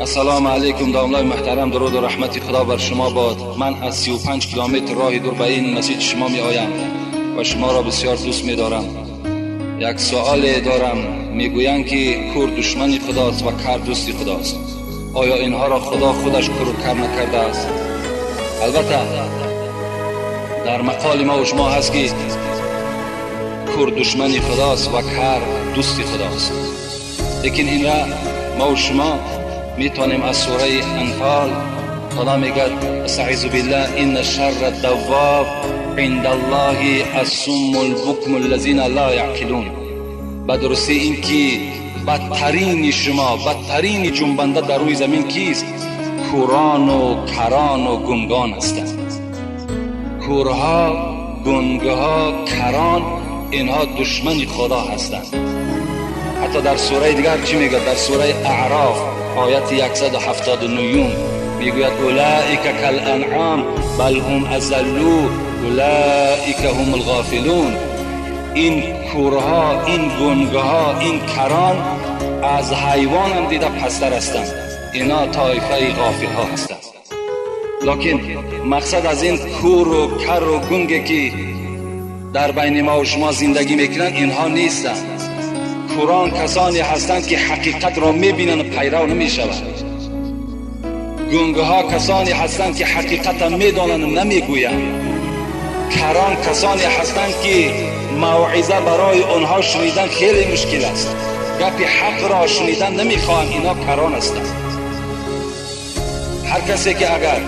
السلام علیکم داملای محترم، درود و رحمت خدا بر شما باد. من از 35 کیلومتر راه دور به این مسجد شما می آیم و شما را بسیار دوست می دارم. یک سوال دارم، میگویند که کور دشمن خداست و کر دوست خداست. آیا اینها را خدا خودش کور و کر نکرده است؟ البته در مقال ما و شما هست که کور دشمن خداست و کر دوست خداست. لیکن این را ما و شما میتونیم از سوره انفال، خدا میگه استعیذ بالله ان شر الدواب عند الله الصم البکم الذین لا یعقلون. به درستی این که بدترین شما، بدترین جنبنده در روی زمین کیست؟ کوران و کران و گنگان هستند. کورها، گنگها، کران، اینها دشمن خدا هستند. حتی در سوره دیگر چی میگه؟ در سوره اعراف آیت 179 میگوید اولئک کالانعام بل هم اضلوا اولئک هم الغافلون. این کورها، این گنگها، این کران از حیوان هم دیده پستر هستند. اینا طایفه غافل ها هستند. لکن مقصد از این کور و کر و گنگی که در بین ما و شما زندگی میکنند اینها نیستند. کوران کسانی هستند که حقیقت را میبینند و پیرو نمیشوند. گنگها کسانی هستند که حقیقت را میدانند و نمیگویند. کران کسانی هستند که موعظه برای آنها شنیدن خیلی مشکل است. گپ حق را شنیدن نمیخواهند. اینا کران هستند. هر کسی که اگر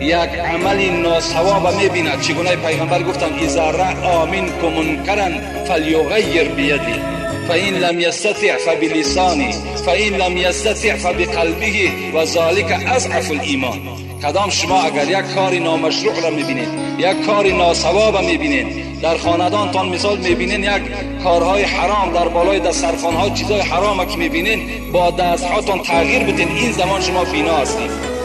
یک عمل ناصواب میبیند، چگونه پیغمبر گفتند اذا رأى منکم منکرا فلیغیر بیده فإن لم يستطع فبلسانه فإن لم يستطع فبقلبه و ذلك اضعف الایمان. کدام شما اگر یک کار نامشروع را میبینید، یک کار ناصواب میبینید، در خاندانتان مثال میبینید یک کارهای حرام در بالای دسترخوان‌ها چیزای حرام که میبینید، با دستهاتون تغییر بدین، این زمان شما بینا هستید.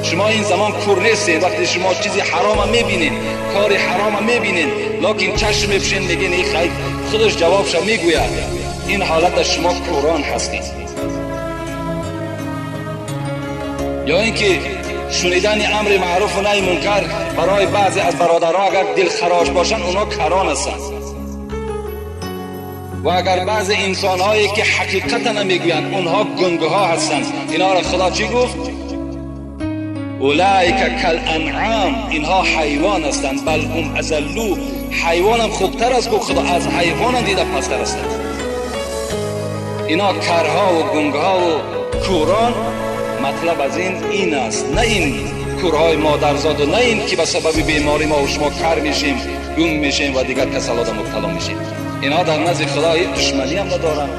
شما این زمان کور نیستید. وقتی شما چیزی حرام میبینید، کاری حرام میبینید، لکن چشم میپشین میگین این خیر خودش جوابش میگوید، این حالت شما کوران هستید. یا اینکه شنیدن امر معروف و نهی منکر برای بعضی از برادرها اگر دل خراش باشن، اونا کران هستند. و اگر بعضی انسانهایی که حقیقت نمیگویند، اونها گنگها هستند. اینا را خدا چی گفت؟ اولئک کالانعام، اینها حیوان هستند. بل هم اضلوا، حیوان هم خوبتر از خدا، از حیوان هم دیده پستر هستند. اینا کرها و گنگها و کوران. مطلب از این است، نه این کورهای مادرزاد و نه این که به سبب بیماری ما و شما کر میشیم، گنگ میشیم و دیگر کسالات مبتلا میشیم. اینا در نزد خدا دشمنی هم ندارن.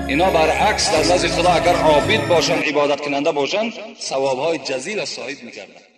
اینا برعکس در نزد خدا اگر عابد باشن، عبادت کننده باشن، ثوابهای جزیل صاحب میگردن.